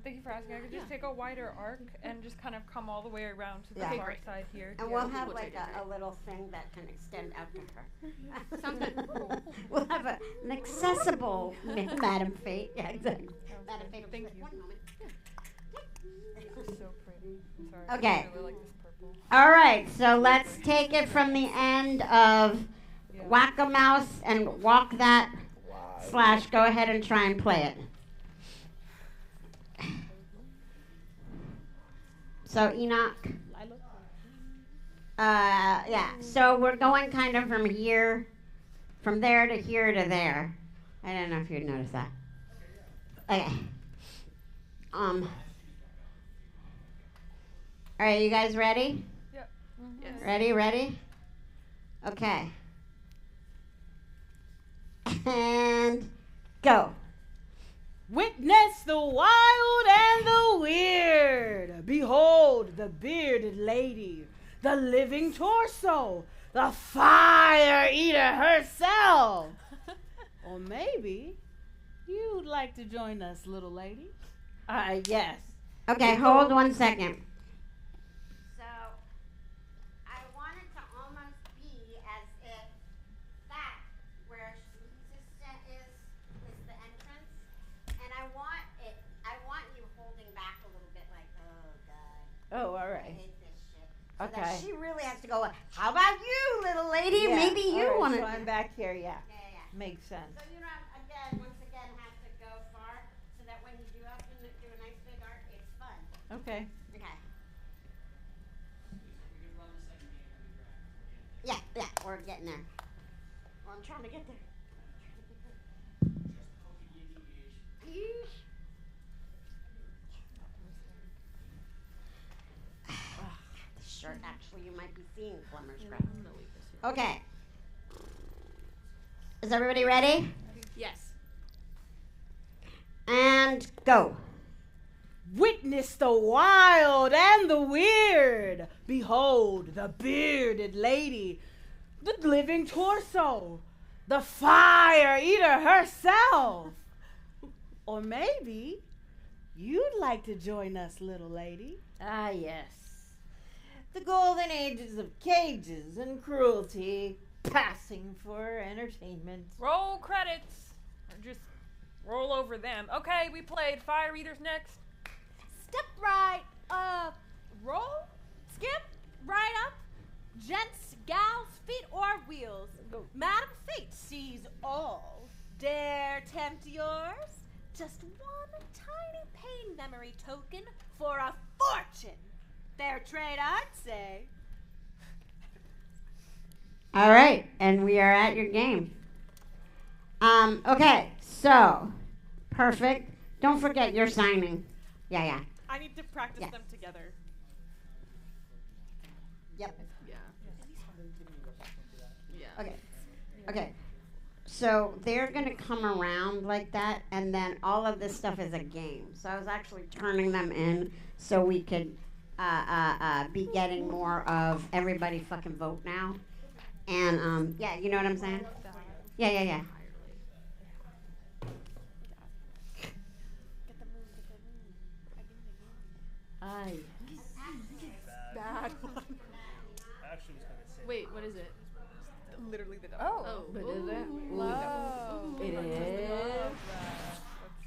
thank you for asking. I could just take a wider arc and just kind of come all the way around to the far side here. And we'll have like a little thing that can extend out to her. Sounds good. We'll have an accessible Madam Fate. Yeah, exactly. Madam Fate. Thank you. 1 moment. It's so pretty. I'm sorry. Okay. I really like this purple. All right, so let's take it from the end of Whack-A-Mouse and walk that / go ahead and try and play it. So Enoch. Yeah, so we're going kind of from there to here to there. I don't know if you'd notice that. Okay. All right, you guys ready? Yep. Yes. Ready? Okay. And go. Witness the wild and the weird. Behold the bearded lady, the living torso, the fire eater herself. Or maybe you'd like to join us, little lady. Yes. Okay, hold 1 second. So, I want it to almost be as if that, where is the entrance, and I want you holding back a little bit like, oh, God. Oh, all right. I hate this shit. So Okay. that she really has to go, how about you, little lady? Yeah. Maybe you want to. So I'm back here, yeah. Yeah. Makes sense. So you don't, once again, have to go far so that when you do have to do a nice big arc, it's fun. Okay. Okay. Yeah, we're getting there. Well, I'm trying to get there. Yeesh. This shirt, actually, you might be seeing plumber's crap. Okay. Is everybody ready? Yes. And go. Witness the wild and the weird. Behold the bearded lady, the living torso, the fire eater herself. Or maybe you'd like to join us, little lady. Yes. The golden ages of cages and cruelty passing for entertainment. Roll credits. Or just roll over them. Okay, we played Fire Eaters next. Step right up. Roll. Skip. Right up. Gents, gals, feet or wheels. Madam Fate sees all. Dare tempt yours? Just one tiny pain memory token for a fortune. Fair trade, I'd say. All right, and we are at your game. Okay, so, perfect. Don't forget you're signing. Yeah. I need to practice Yeah. them together. Yep. Yeah. Okay. So they're going to come around like that, and then all of this stuff is a game. So I was actually turning them in so we could be getting more of everybody fucking vote now. And, yeah, you know what I'm saying? Yeah. Bad one. Wait, what is it? Literally the devil. Oh. But is it? Love. It is.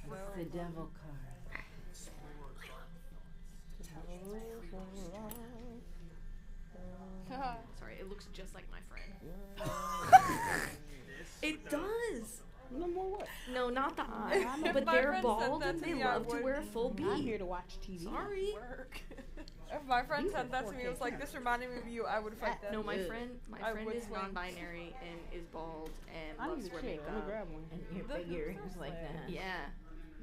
That's The devil card. Sorry, it looks just like my friend. It does. No more what? No, not the eye. If But my they're friend said bald that and to they me, I love to would wear a full I'm beat. here to watch TV. Sorry. If my friend said that to me, it was like, this reminded me of you, I would fight that. No, my Ugh. friend I is would swing. non-binary and is bald and I loves need to a wear chair. Let me makeup. grab one. And your The figure hoops is are like sick. that. Yeah.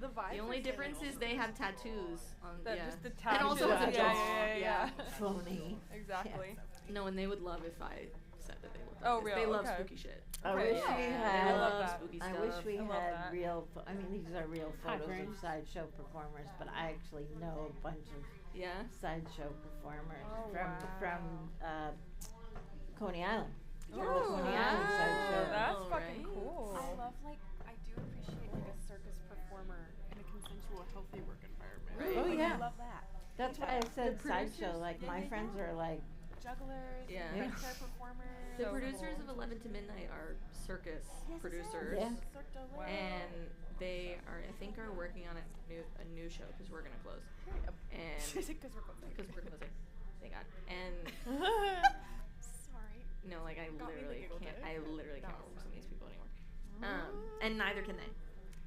The vibe. The only difference is they have tattoos on. That Yeah. just the And also tattoos. it's a Yeah, jaw. yeah. Phony. Exactly. No, and they would love if I said that they would. Oh, They real? love Okay. spooky shit. I Okay, wish yeah. we I had. love love that. spooky I stuff. wish we I love had that. real. I mean, these are real photos Friends. of sideshow performers, but I actually know a bunch of Yeah. sideshow performers Oh, from Coney Island. Oh, Coney Island wow. sideshow. That's Oh, fucking right. cool. I love, like, I do appreciate, like, a circus performer in a consensual, healthy work environment. Right. That's why I said producers- sideshow. Like my friends are like, Jugglers, Yeah. wheelchair performers. The So producers cool. of 11 to Midnight are circus producers. Yeah. Wow. And they are, I think, are working on a new show because we're gonna close. And Because we're closing. because we're closing, thank God. And Sorry. no, like I Got me in the literally giggle can't. day. I literally can't No. work with some of these people anymore. And neither can they.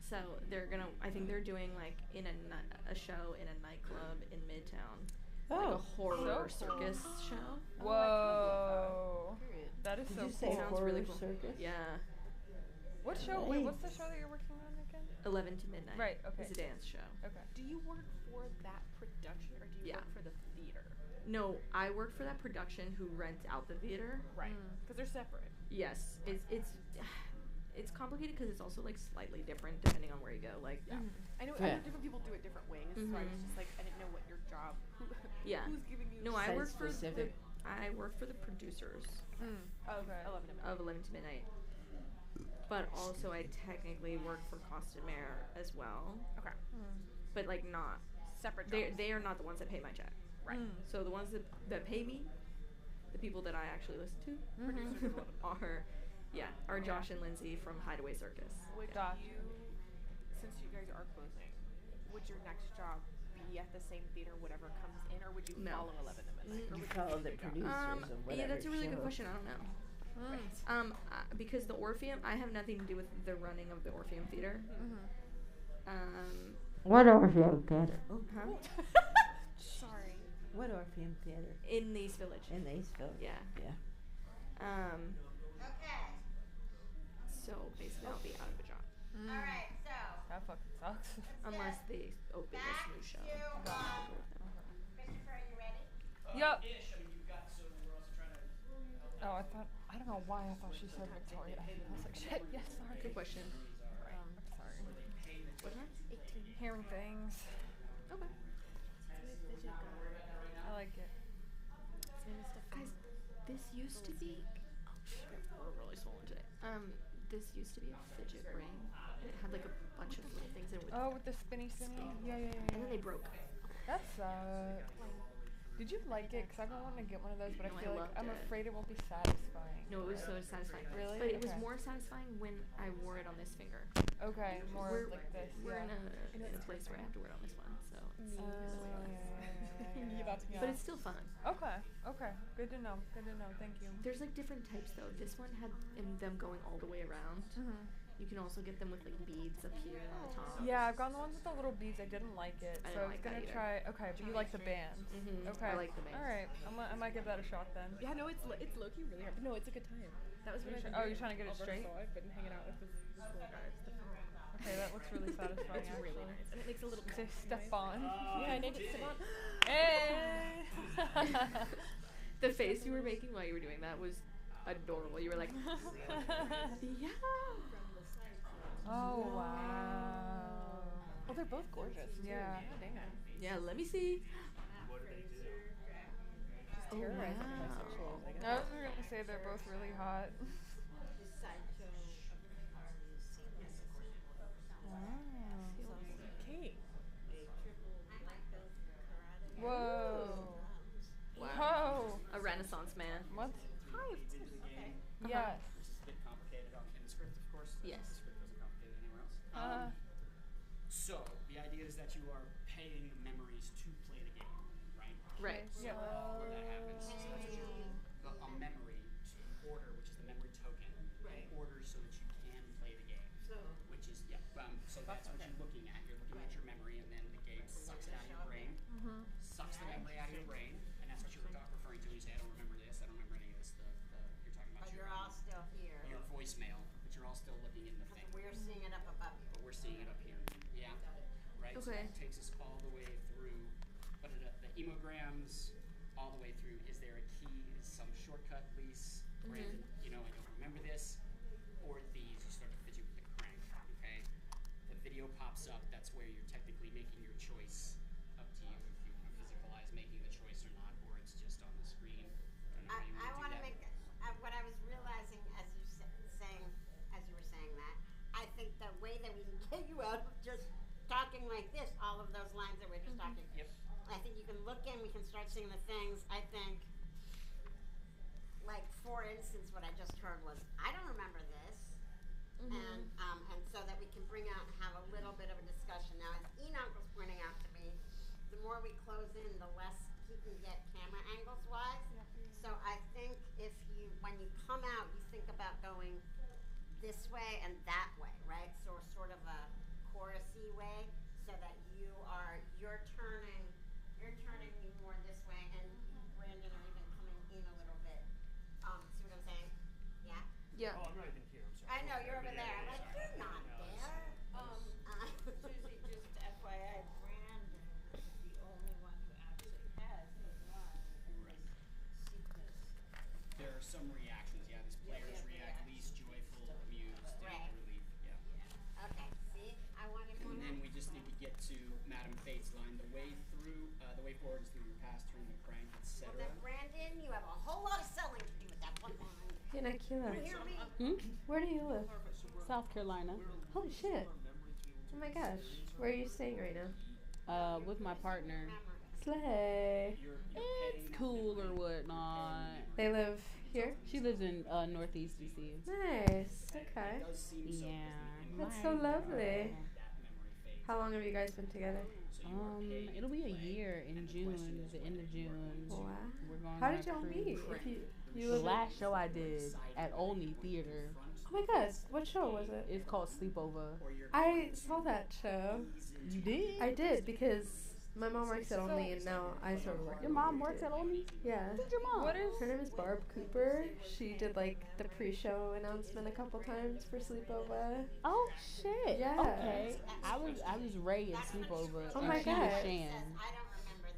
So they're gonna. I think they're doing like in a show in a nightclub in Midtown, like a oh, horror So cool. circus show. Whoa. That is did so you cool. say Sounds horror really cool. circus? Yeah, What show? Wait, what's the show that you're working on again? 11 to Midnight. Right, okay. It's a dance show. Okay. Do you work for that production or do you Yeah. work for the theater? No, I work for that production who rents out the theater. Right. Because they're separate. Yes, it's complicated because it's also like slightly different depending on where you go. Like, Yeah. I know Yeah. different people do it different ways, so I was Mhm. just like, I didn't know what your job. Yeah. Who's giving you? No, I Site work for the specific. I work for the producers Of Okay. 11 to of 11 to Midnight. But also, I technically work for Costumaire as well. Okay. But like not. Separate They jobs. they are not the ones that pay my check. Right. So the ones that pay me, the people that I actually listen to, are Josh and Lindsay from Hideaway Circus. Would Gotcha. you, since you guys are closing, would your next job be at the same theater, whatever comes in, or would you No. follow 11 to Midnight? Or You would follow the change your job? producers of whatever Yeah, that's a really good show. question. I don't know. Mm. Because the Orpheum, I have nothing to do with the running of the Orpheum Theater. What Orpheum Theater? Oh, Huh? Sorry. what Orpheum Theater? In the East Village. In the Eastville. Yeah. Yeah. Okay. So basically, I'll be out of a job All right. So That fucking sucks. unless they open this back new show. to Christopher. Are you ready? Yup. Ish. I mean, you've got, so we're also trying to. Oh, I don't know why I thought she said Victoria. I was like, shit, yes, sorry. Good question. Sorry. What time? Hearing things. Okay. I like it. Guys, this used to be. Oh shit, we're really swollen today. This used to be a fidget ring, and it had like a bunch of little things in it. With Oh, with the spinny. Yeah, yeah, and then they broke. That sucks. Did you like it? Because I've been wanting to get one of those, but No, I I feel like loved I'm it. afraid it won't be satisfying. No, it was so satisfying. Really? But it was Okay. more satisfying when I wore it on this finger. Okay, more We're, like this. we're Yeah. in a place where I have to wear it on this one, so it's Yeah, but it's still fun. Okay, okay. Good to know. Good to know. Thank you. There's like different types though. This one had them going all the way around. You can also get them with like beads up here on the top. Yeah, I've gotten the ones with the little beads. I didn't like it, I so I didn't was like that gonna either. try. Okay, but you like the bands. Okay. I like the bands. All right, I might give that a shot then. Yeah, no, it's low key really hard. But no, it's a good time. That was what I've been Oh, doing you're trying to get it over, straight? So I've been hanging out with this little guy. Okay, that looks really satisfying. It's really actually. nice, and it makes a little. Say Stefan. Yeah, I named it Stefan. Hey. The face you were making while you were doing that was adorable. You were like, yeah. Oh wow. Well, they're both gorgeous. Too. Yeah. Dang it. Yeah, let me see. Oh, Terrorizing my wow. sexual. I was gonna say they're both really hot. Okay. Whoa. Wow. Whoa. A Renaissance man. What? This Yes. is a bit complicated in the script, of course. Yes. The script wasn't complicated anywhere else. So, the idea is that you are paying the memories to play the game, right? Right. Yeah. When that happens, so that's what you a memory to order, which is the memory token, orders so that you can play the game. Which is, so that's what you're looking at. You're looking at your memory, and then the game sucks it out of your brain, sucks the memory out of your brain, and that's what you were referring to when you say, I don't remember this, I don't remember any of this. You're talking about But you're all still here. your voicemail, but you're all still looking in the thing. We're seeing it up above you. But we're seeing it up here. Yeah. Right? So Okay. it takes us all the way through, but the emograms, all the way through. Is there a key? Is some shortcut, Lise? Brandon, I don't remember this. Or these, you start to fidget with the crank. Okay? The video pops up. That's where you're technically making your choice. Up to you if you want to physicalize making the choice or not, or it's just on the screen. I don't know how you I want want to to do that. make what I was realizing as you were saying that. I think the way that we can get you out of just talking like this, all of those lines that we're just talking. Yep. I think you can look start seeing the things, I think, like for instance, what I just heard was, I don't remember this, and so that we can bring out and have a little bit of a discussion. Now, as Enoch was pointing out to me, the more we close in, the less he can get camera angles wise. So I think if you, when you come out, you think about going this way and that way, right? So sort of a chorusy way, so that you're turning me more this way, and Brandon are even coming in a little bit. See what I'm saying? Yeah. Yeah. Oh, I'm not even here. I'm sorry. I know you're over there. I'm like, you're not there. Susie, just FYI, Brandon is the only one who actually has the line in this sequence. There are some reactions. Yeah, these players react least joyful, amused, Right. relief. Yeah. Okay. See, I wanted more. And then we just need to get to Madame Fate's line. The way forward is through your past, turn the crank, etc. Well, then, Brandon, you have a whole lot of selling to do with that one line. Hey, Nakila. You hear me? Where do you live? South Carolina. Holy shit. Oh my gosh. Where are you staying right now? With my partner. Slay. It's cool or whatnot. They live here? She lives in Northeast DC. Nice. Okay. It does seem so. Yeah. That's so lovely. How long have you guys been together? It'll be a year in June, the end of June. Wow. We're going How on did a y'all cruise. meet? If you The live in- last show I did at Olney Theater, Oh my gosh, what show was it? it's called Sleepover. I saw that show. You did? I did because my mom works at Only and now I sort of work Your mom works at Olney? Yeah. Who's your mom? What is Her name is Barb Cooper. She did like the pre-show announcement a couple times for Sleepover. Oh shit. Yeah. Okay. I was Ray in Sleepover. Oh and my she was God. Shan.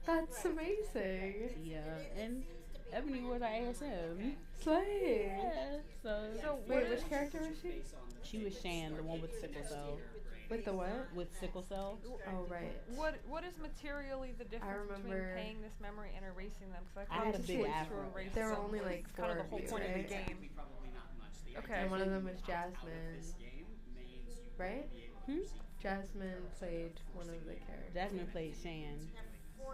That's amazing. Yeah. And Ebony was our ASM. Slay. Yeah. So Wait, which character was she? she was Shan, the one with sickle cell. With the what? With sickle cell. Oh right. what is materially the difference remember- between paying this memory and erasing them? Because I had a just big switched to afro. erase There were them. only like It's four kind of the of whole you, point of the right? game. Probably not much. The Okay. And one of them was idea out of Jasmine, this game means you right? be able to proceed. Jasmine played one of the characters. Jasmine played Shan.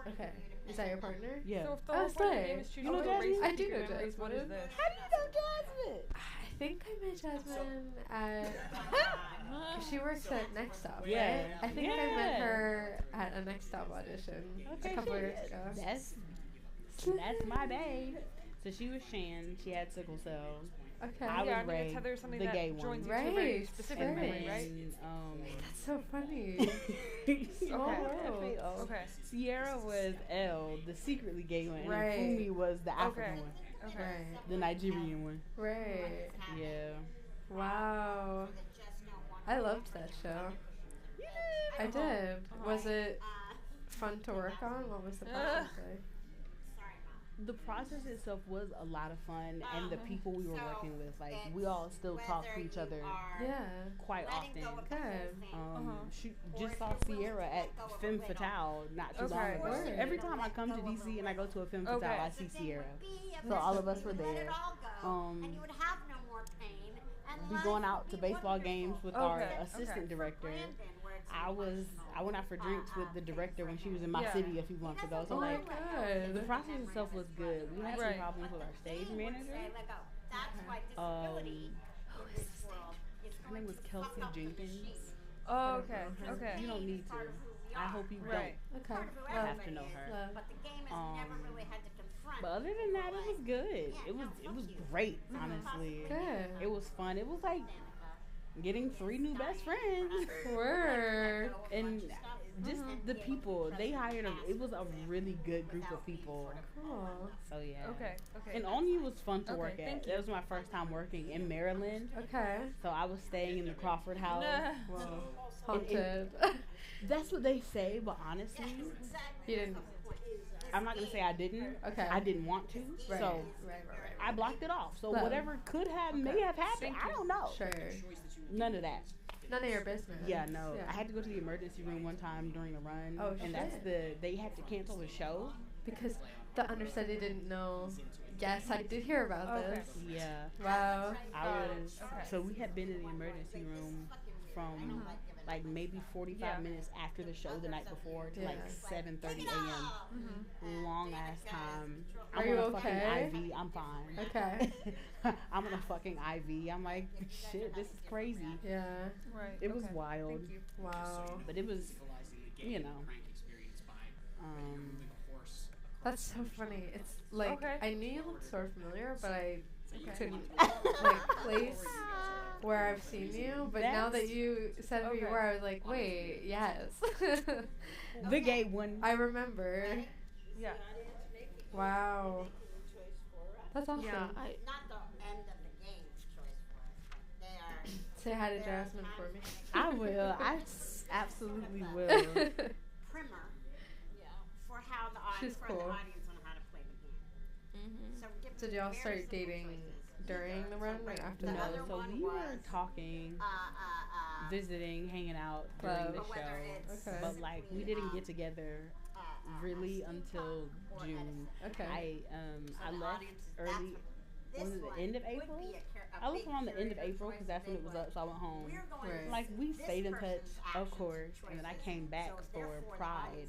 Okay. Is that your partner? Yeah. So if the Oh, whole point of the slay. game is choosing You know to Jasmine? erase I do your know memories, what is Jasmine. this? How do you know Jasmine? I think I met Jasmine at. She works at Next Stop, Yeah. right? I think I met Yeah. her at a Next Stop audition a couple shit. years ago. That's my babe. So she was Shan. She had sickle cell. Okay. I Yeah, I was mean, Ray, it's either something the that gay one. joins you to a very Right, specific And memory, right? then, That's so funny. Small Okay. world. Okay. Sierra was L, the secretly gay one, Right. and Fumi was the African Okay. one, Okay. Right. the Nigerian one. Right. Yeah. Wow. I loved that show. I did. Was it fun to work on? What was the process like? The process itself was a lot of fun, and the people we were working with, like we all still talk to each other Yeah. quite often. Good. She just saw Sierra at Femme Fatale not too long Okay. ago. Word. Every time I come to DC and I go to a Femme Fatale, Okay. I see Sierra. So all of us were there. And you would have no more pain. And We life going out would to be baseball wonderful. games with our Okay, assistant okay. director. Brandon, where it's I went out for drinks with the director when she was in my Yeah. city a few months ago. So Oh my like god. the process itself was good. We had some Right. problems with our stage manager. Say, let go. That's why disability in this world is Her name was Kelsey Jenkins. Oh, okay. Okay. You don't need to. I hope you Right. Okay. part of who don't have to everybody know is. her. Love. But the game has never really had to confront. But other than that, it was good. It was great, honestly. Good. It was fun. It was like getting 3 new best friends. Word. And just the people they hired it was a really good group of people. Cool. So yeah. Okay. Okay. And Only was fun to Okay, work at. thank That was my first time working in Maryland. Okay. So I was staying in the Crawford house. Nah. Whoa. Haunted. That's what they say, but honestly, You didn't. I'm not gonna say I didn't. Okay. I didn't want to. Right. So Right. I blocked it off. So Well, whatever could have may have happened. I don't know. Sure. None of that. None of your business. Yeah, no. Yeah. I had to go to the emergency room one time during a run. Oh, and that's shit. they had to cancel the show. Because the understudy didn't know. Yes, I did hear about Okay. this. Yeah. Wow. I was Okay. so we had been in the emergency room from like maybe 45 minutes after the show the night before to like 7:30 a.m. Long ass time. Are I'm you on a okay? fucking IV. I'm fine. Okay. I'm on a fucking IV. I'm like, shit, this is crazy. Yeah. Right. It was okay. wild. Thank you. Wow. But it was, Visualizing the game you know, crank experience by moving a horse That's so funny. It's like Okay. I knew you looked sort of familiar, but I Okay. couldn't like place where I've seen you. But now that you said who you Okay. were, I was like, wait, yes. the gay one. I remember. Yeah. Wow. That's awesome. Yeah, Not the end of the game choice for us. But they are Say hi to Jasmine for me. I will. Absolutely will. primer for how the She's for cool. the audience on how to play the game. So give Did them y'all very start simple dating choices. during the run or after The No, other that? so one we were was, talking, visiting, hanging out Club. during the but whether show. it's Okay. But like we didn't get together really until June. Okay. I left early. Was it the end of April? I left around the end of April because that's when it was up, so I went home. Right. Like we stayed in touch, of course, and then I came back for Pride,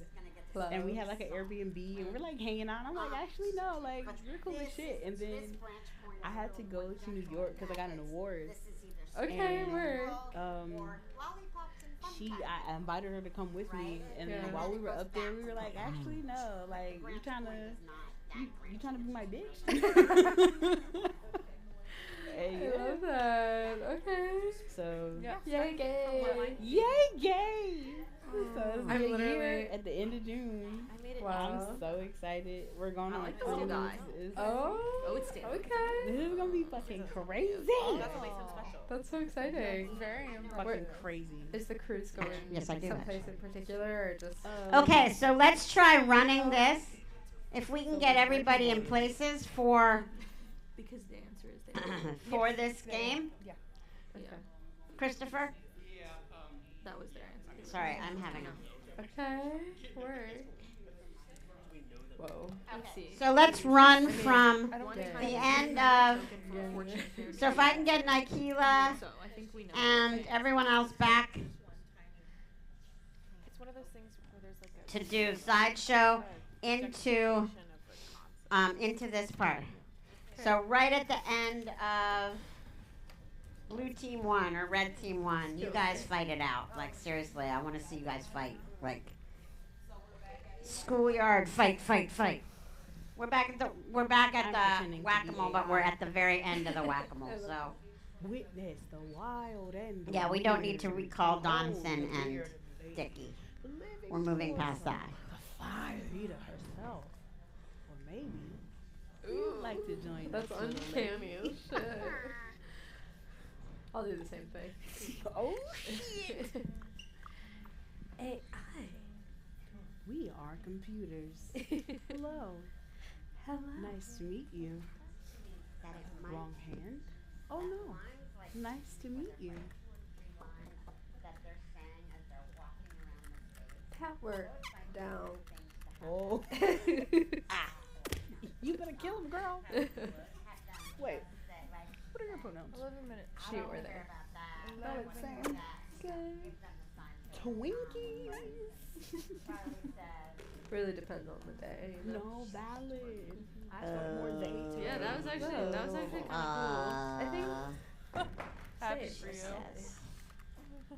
Club. and we had like an Airbnb, and we're like hanging out. And I'm like, actually no, like you're cool as shit. And then I had to go to New York because I got an award. Okay, and, word. I invited her to come with me, and then Yeah. while we were up there, we were like, actually no, like you trying to be my bitch? Hey, I love that. Okay. so Yeah. Yay, gay. yay, gay! So it's I'm a literally- year at the end of June. I made it. Wow. I'm so excited. We're going I on like the cruise. little guy. Oh. it's standard. Okay. This is gonna be fucking crazy. That's so exciting. Very Fucking Where- crazy. Is the cruise going Yes, I do, someplace in particular or just Okay, so let's try running this. If we can get everybody in places for Because the answer is there. for this game, Yeah, Christopher. that was their answer. Sorry, I'm having a. Okay. Word. Whoa. Let's see. So let's run from One get time the is end token of. for fortune fairy. So if I can get Nikila So I think we know. and everyone else back It's one of those things where there's like to do sideshow into into this part. So right at the end of blue team 1 or red team 1, you guys fight it out. Like seriously, I want to see you guys fight. Like schoolyard fight. We're back at the whack-a-mole, but we're at the very end of the whack-a-mole. So Witness the wild end. yeah, we don't need to recall Donson and Dickie. We're moving past that. The fire eater herself, or maybe you'd like to join. That's us, little uncanny lady. as shit. I'll do the same thing. Oh shit! AI. We are computers. Hello. Hello. Nice to meet you. Wrong hand. Oh no. Nice to meet you. Power down. Oh. You better kill him, girl. Wait. What are your pronouns? 11 minutes. She or there. No, it's Sam. Good. Twinkies. Really depends on the day. You know? No, valid. I want more dates. Yeah, that was actually kind of cool. I think. Happy Same. for you.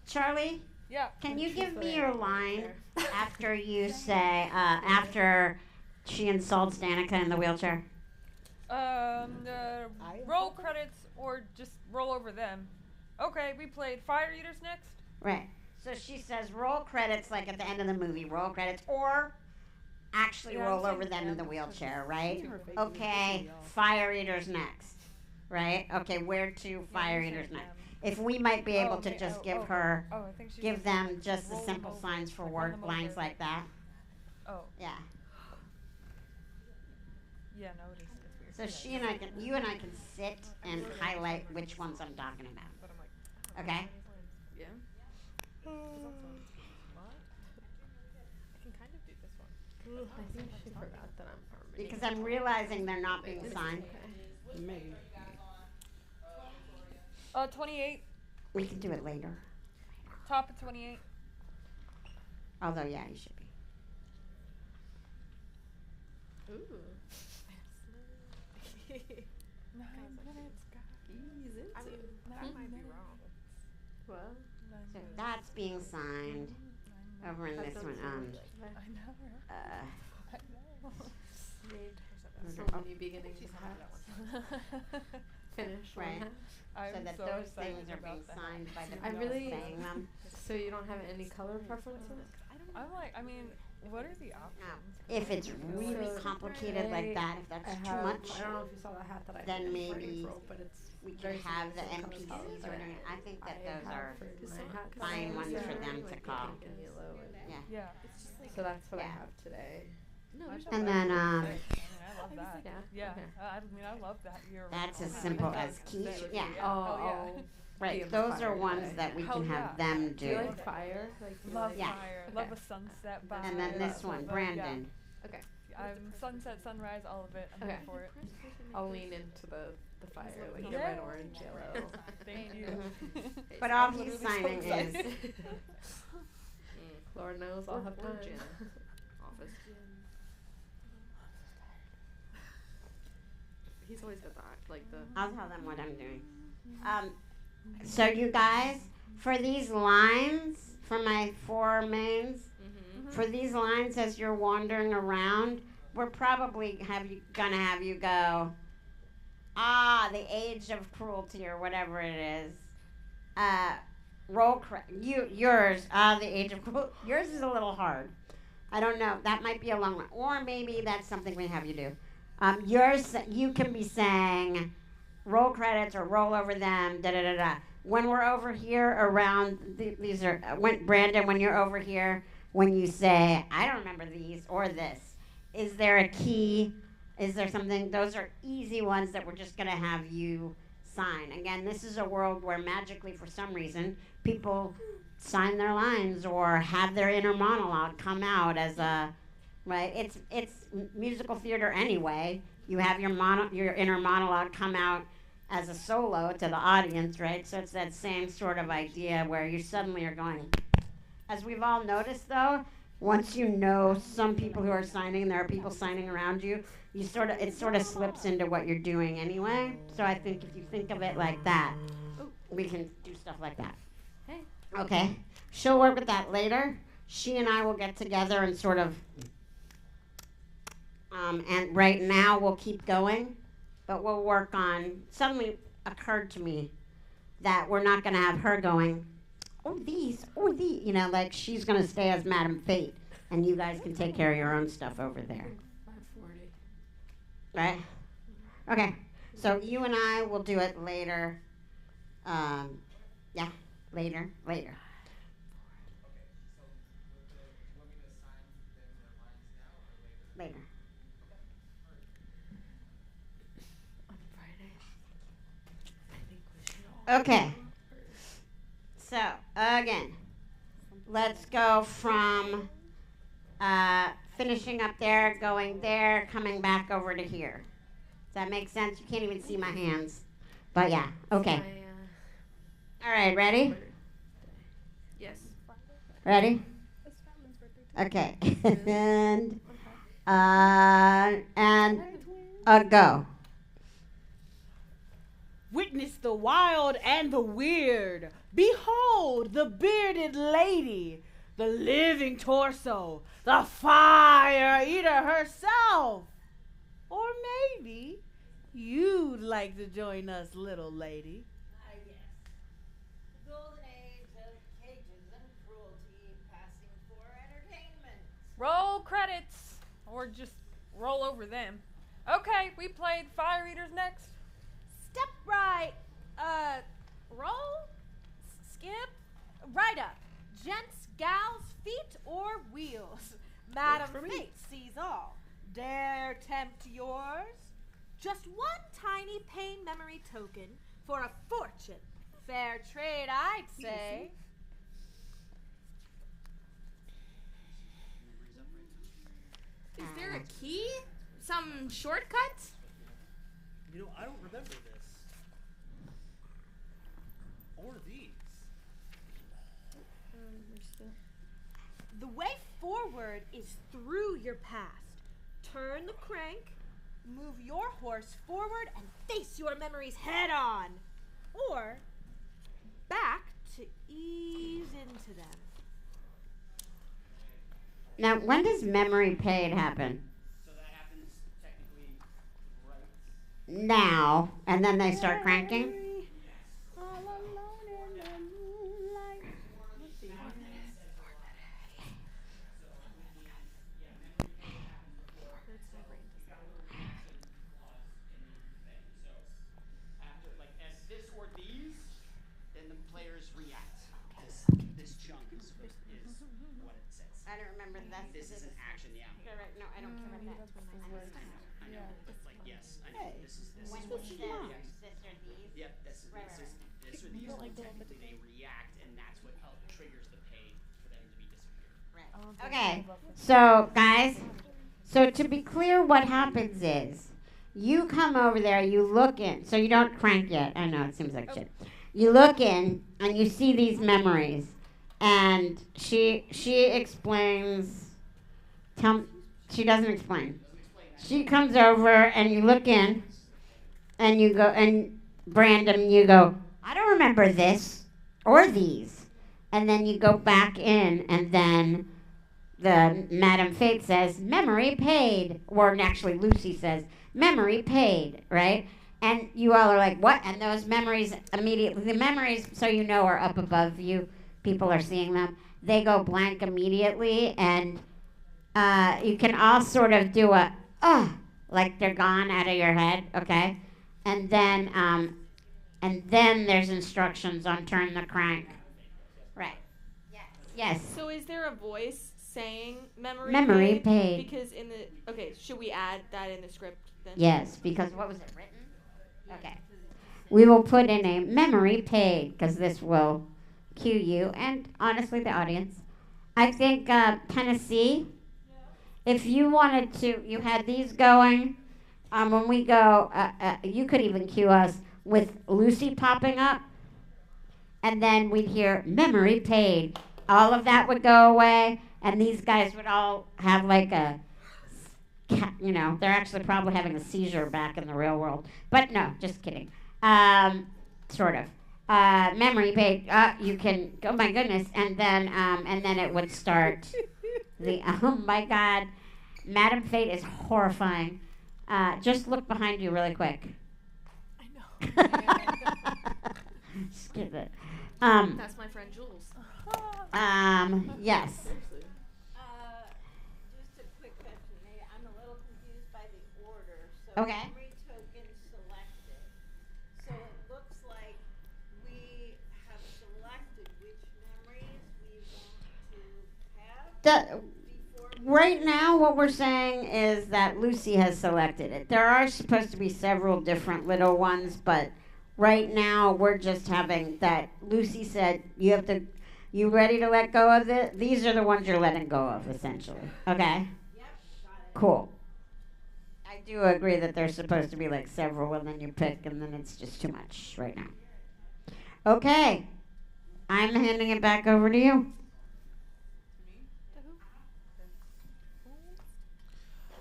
Charlie, Yeah. can you give me Truthfully, your I don't line care. after you say after she insults Danica in the wheelchair? Roll credits or just roll over them. Okay, we played Fire Eaters next. Right. So she says roll credits like at the end of the movie, roll credits, or actually Yeah, roll I'm over saying them in the them. wheelchair, right? Her face is Okay, pissing me off. Fire Eaters next. Right? Okay, where to Fire I'm Eaters saying next? If we might be able to okay, just oh, give oh, her, Oh, I think she's give gonna them like, just the roll simple them signs for like, run work, them lines over. like that. Oh, Yeah. yeah, no, it is. It's So weird. she and I can, you and I can sit and highlight which ones I'm talking about. But I'm like, Okay? Yeah. what? I can kind of do this one. I think she forgot that I'm harmony. Because I'm realizing they're not being signed. Maybe. 28. We can do it later. Top of 28. Although, yeah, you should be. Ooh. 9 minutes, guys. Ease into I mean, it. that might be wrong. Well, So that's being signed over in this one. I know. Uh, so many beginnings and halves. Finish one Right. half. I'm so that so those excited things are about being that. signed by the I people really- saying them. So you don't have any color preferences? I'm like, I mean, what are the options? If it's really So complicated like that, if that's I too have, much, I don't know if you saw the hat that I then did for maybe April, but it's we could very have similar the to colors NPCs that running. I think that I those have are for my hat fine colors ones for are them to like call. pink and yellow and Yeah. Yeah. so that's what I Yeah. have today. No, I there's thought And that then, was um, sick. I mean, I love that. Yeah. Yeah. Okay. I mean, I love that. You're That's as right. simple I as thought quiche. that was- Yeah. Hell yeah. Be Right. on Those fire are ones today. that we Hell can have yeah. them Do you do. like fire? Like you Love like Yeah. fire. Okay. Love a sunset vibe. And then this Yeah. one, Yeah. Brandon. I'm sunset, sunrise, all of it. I'm Okay. here for it. I'll lean into the fire, like the Yeah. red, orange, yellow. Thank you. Mhm. But all I'm he's literally so signing is excited. Lord knows I'll have time. office. He's always got that, like the. I'll tell them what I'm doing. So you guys, for these lines, for my 4 mains, for these lines as you're wandering around, we're probably gonna have you go, the age of cruelty or whatever it is. Yours, the age of cruelty. Yours is a little hard. I don't know. That might be a long one. Or maybe that's something we have you do. Yours, you can be saying, roll credits or roll over them, da-da-da-da. When we're over here around, these are, Brandon, when you're over here, when you say, I don't remember these or this, is there a key? Is there something? Those are easy ones that we're just going to have you sign. Again, this is a world where magically, for some reason, people sign their lines or have their inner monologue come out as a, right? It's musical theater anyway. You have your inner monologue come out as a solo to the audience, right? So it's that same sort of idea where you suddenly are going. As we've all noticed, though, once you know some people who are signing, there are people signing around you. It sort of slips into what you're doing anyway. So I think if you think of it like that, we can do stuff like that. Okay. She'll work with that later. She and I will get together and sort of. And right now we'll keep going, but we'll work on. Suddenly occurred to me that we're not going to have her going. These, like she's going to stay as Madam Fate, and you guys can take care of your own stuff over there. 540. Right? Okay. So you and I will do it later. Yeah, later. Later. On Friday. Okay. So, again, let's go from finishing up there, going there, coming back over to here. Does that make sense? You can't even see my hands. But yeah, okay. All right, ready? Yes. Ready? Okay. and go. Witness the wild and the weird. Behold the bearded lady, the living torso, the fire eater herself. Or maybe you'd like to join us, little lady. Yes. The golden age of cages and cruelty passing for entertainment. Roll credits, or just roll over them. Okay, we played Fire Eaters next. Step right. Roll. Skip. Right up. Gents, gals, feet, or wheels. Madam Fate sees all. Dare tempt yours? Just one tiny pain memory token for a fortune. Fair trade, I'd say. Is there a key? Some shortcut? I don't remember this. Or these. The way forward is through your past. Turn the crank, move your horse forward, and face your memories head on. Or back to ease into them. Now, when does memory paid happen? So that happens technically right. Now, and then they start cranking? All alone in the moonlight. Let's see. After, like, as this or these, then the players react. This chunk is what it says. I don't remember that. This is an action, yeah. Right. No, I don't care about that. I know. But like, yes, I know. This is When what he she says does. this or these. Yep, this or these. Technically, they react, and that's what triggers the pay for them to be disappeared. Okay, so guys, so to be clear, what happens is you come over there, you look in, so you don't crank yet. I know it seems like shit. You look in and you see these memories, and she explains. She doesn't explain. She comes over and you look in, and you go, and Brandon, you go, I don't remember this or these, and then you go back in, and then the Madam Fate says, memory paid. Or actually, Lucy says, memory paid, right? And you all are like, what? And those memories immediately, the memories, so you know, are up above you. People are seeing them. They go blank immediately, and you can all sort of do a, like they're gone out of your head, okay? And then there's instructions on turn the crank. Right. Yes. So is there a voice saying Memory paid. Because in the should we add that in the script then? Yes, because what was it written? Okay. We will put in a memory paid, because this will cue you and honestly the audience. I think Tennessee, if you wanted to, you had these going. When we go, you could even cue us with Lucy popping up, and then we'd hear memory paid. All of that would go away, and these guys would all have like a, they're actually probably having a seizure back in the real world. But no, just kidding. Sort of. Memory paid. You can. Oh my goodness! And then it would start. Oh my God, Madam Fate is horrifying. Just look behind you really quick. I know. Skip it. That's my friend Jules. Yes. Just a quick question. I'm a little confused by the order. So Okay. memory token selected. So it looks like we have selected which memories we want to have before. Right now, what we're saying is that Lucy has selected it. There are supposed to be several different little ones, but right now we're just having that. Lucy said, you ready to let go of it? These are the ones you're letting go of, essentially. Okay? Yep, got it. Cool. I do agree that there's supposed to be like several, and then you pick, and then it's just too much right now. Okay. I'm handing it back over to you.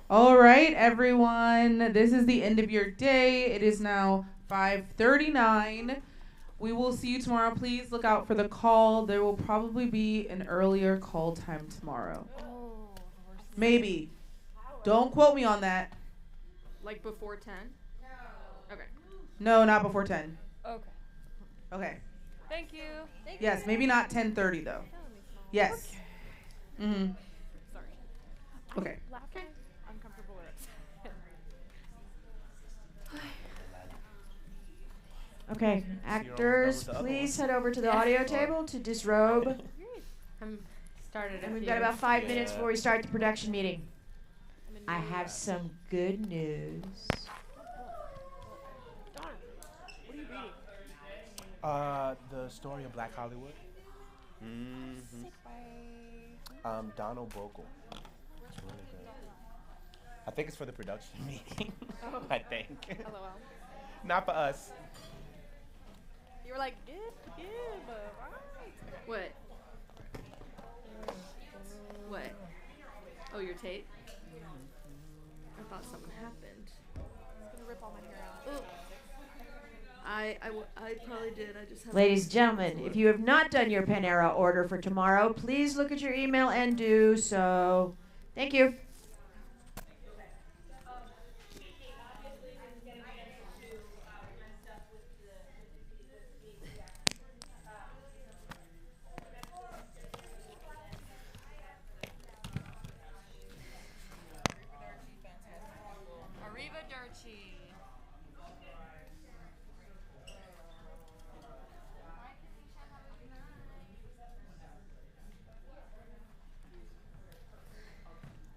All right, everyone. This is the end of your day. It is now 5:39. We will see you tomorrow. Please look out for the call. There will probably be an earlier call time tomorrow. Maybe. Don't quote me on that. Like before 10? No. Okay. No, not before 10. Okay. Okay. Thank you. Yes, maybe not 10:30 though. Yes. Mhm. Sorry. Okay. Laughing. Uncomfortable lyrics. Okay, actors, please head over to the audio table to disrobe. Started. And we've got about 5 minutes before we start the production meeting. I have some good news. The story of Black Hollywood. Mm-hmm. Donald Bogle. It's really good. I think it's for the production meeting. I think. LOL. Not for us. You were like, give, alright. What? Oh, your tape? I thought something happened. It's gonna rip all my hair out. Ooh. I probably did. I just have. Ladies and gentlemen, if you have not done your Panera order for tomorrow, please look at your email and do so. Thank you. Arrivederci.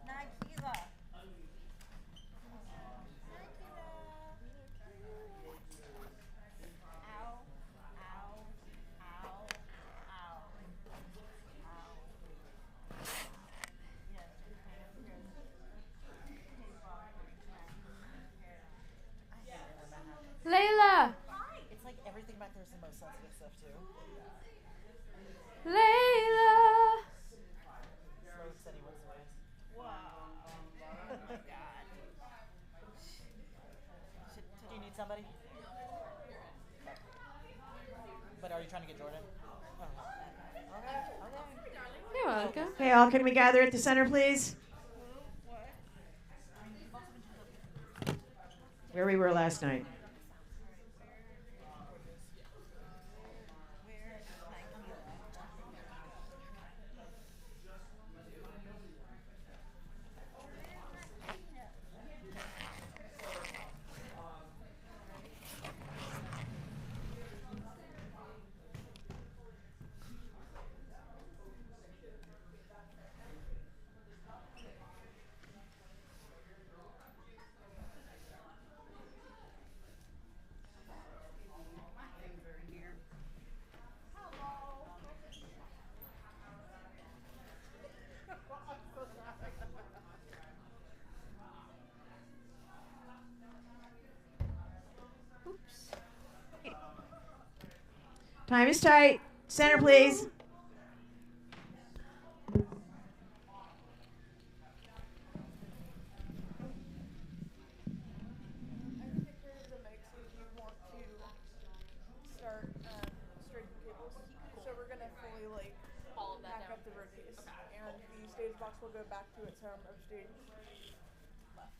Nikela. Ow, ow, ow, ow, ow. Yes, Layla! it's like everything back there is the most sensitive stuff too. Layla! Slow and steady wins the race. Wow. Oh my god. Do you need somebody? But are you trying to get Jordan? Oh. Okay. You're welcome. Okay, all, can we gather at the center, please? Where we were last night. Time is tight. Center, please. Start straightening cables. So we're gonna fully pack up the road piece, and the stage box will go back to its home of stage left.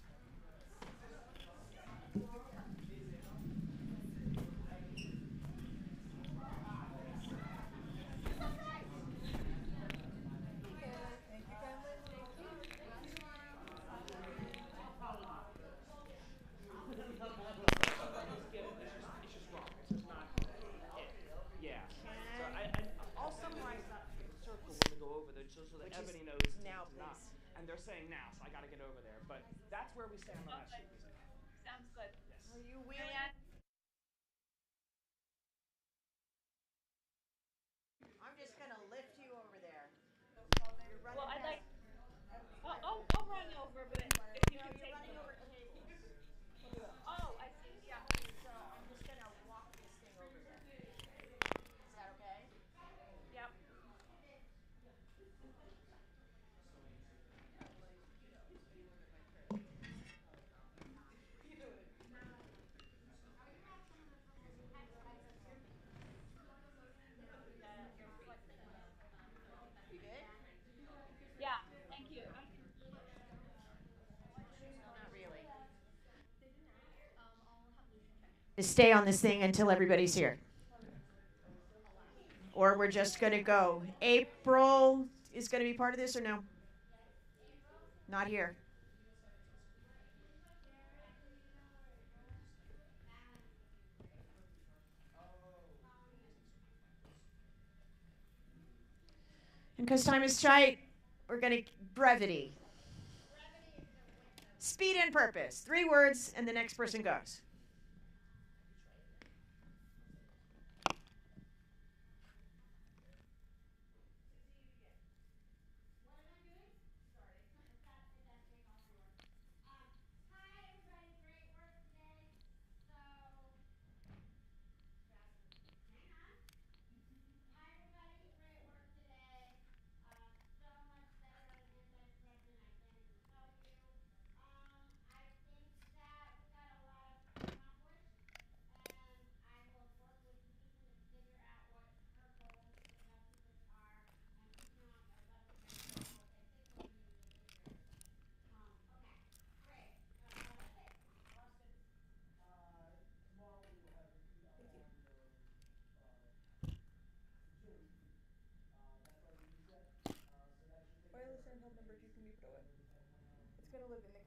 Ebony knows now, not, and they're saying now, so I gotta get over there. But that's where we stand on that sheet music. Sounds good. Yes. Are you wheeling? I'm just gonna lift you over there. Well, I'd like. I'll run over, but if you can take me over tables. Oh, I see. Yeah. So I'm just gonna walk this thing over there. Is that okay? Yep. You good? Yeah. Thank you. Not really. To stay on this thing until everybody's here. Or we're just going to go. April is going to be part of this or no? Not here. And because time is tight, we're going to brevity. Speed and purpose. 3 words, and the next person goes. live in the